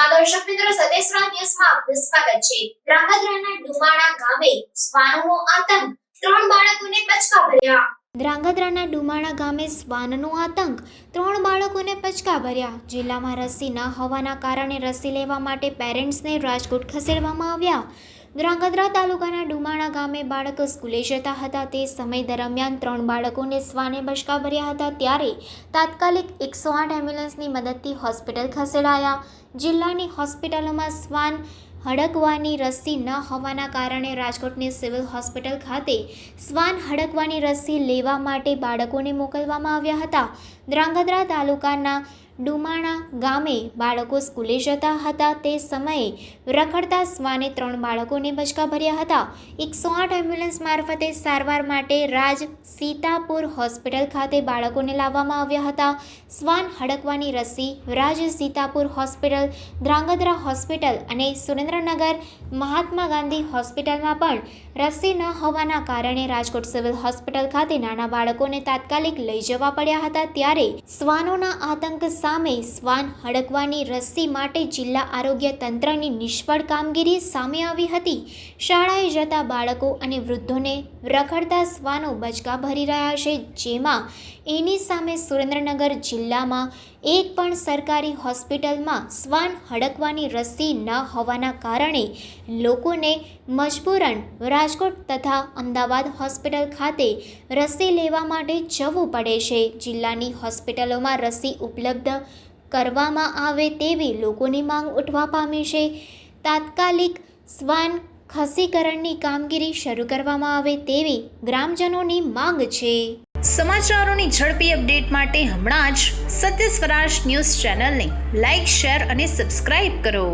નમસ્કાર દર્શક મિત્રો, સદેશરા ન્યૂઝમાં આપનું સ્વાગત છે। ધ્રાંગધ્રાના ડુમાણા ગામે શ્વાનનો આતંક, 3 બાળકોને બચકા ભર્યા। ધ્રાંગધ્રાના ડુમાણા ગામે શ્વાનનો આતંક, 3 બાળકોને બચકા ભર્યા। જિલ્લામાં રસી ન હોવાના કારણે રસી લેવા માટે પેરેન્ટ્સને રાજકોટ ખસેડવામાં આવ્યા। ધ્રાંગધ્રા તાલુકાના ડુમાણા ગામે બાળકો સ્કૂલે જતા હતા। તે સમય દરમિયાન 3 બાળકોને શ્વાને બચકા ભર્યા હતા, ત્યારે તાત્કાલિક 108 એમ્બ્યુલન્સની મદદથી હોસ્પિટલ ખસેડાયા। જિલ્લાની હોસ્પિટલોમાં શ્વાન હડકવાની રસી ન હોવાના કારણે રાજકોટની સિવિલ હોસ્પિટલ ખાતે શ્વાન હડકવાની રસી લેવા માટે બાળકોને મોકલવામાં આવ્યા હતા। ધ્રાંગધ્રા તાલુકાના ડુમાણા ગામે બાળકો સ્કૂલે જતા હતા, તે સમયે રખડતા શ્વાને 3 બાળકોને બચકા ભર્યા હતા। 108 એમ્બ્યુલન્સ મારફતે સારવાર માટે રાજ સીતાપુર હોસ્પિટલ ખાતે બાળકોને લાવવામાં આવ્યા હતા। શ્વાન હડકવાની રસી રાજ સીતાપુર હોસ્પિટલ, ધ્રાંગધ્રા હોસ્પિટલ અને સુરેન્દ્રનગર મહાત્મા ગાંધી હોસ્પિટલમાં પણ રસી ન હોવાના કારણે રાજકોટ સિવિલ હોસ્પિટલ ખાતે નાના બાળકોને તાત્કાલિક લઈ જવા પડ્યા હતા। ત્યારે શ્વાનોના આતંક સામે શ્વાન હડકવાની રસી માટે જિલ્લા આરોગ્ય તંત્રની નિષ્ફળ કામગીરી સામે આવી હતી। શાળાએ જતા બાળકો અને વૃદ્ધોને રખડતા શ્વાનો બચકા ભરી રહ્યા છે, જેમાં એની સામે સુરેન્દ્રનગર જિલ્લામાં એક પણ સરકારી હોસ્પિટલમાં શ્વાન હડકવાની રસી ન હોવાના કારણે લોકોને મજબૂરન રાજકોટ તથા અમદાવાદ હોસ્પિટલ ખાતે રસી લેવા માટે જવું પડે છે। જિલ્લાની હોસ્પિટલોમાં રસી ઉપલબ્ધ કરવામાં આવે તેવી લોકોની માંગ ઉઠવા પામી છે। તાત્કાલિક શ્વાન ખસીકરણની કામગીરી શરૂ કરવામાં આવે તેવી ગ્રામજનોની માંગ છે। સમાચારોની ઝડપી અપડેટ માટે હમણાં જ સત્ય સ્વરાજ ન્યૂઝ ચેનલને લાઇક, શેર અને સબસ્ક્રાઇબ કરો।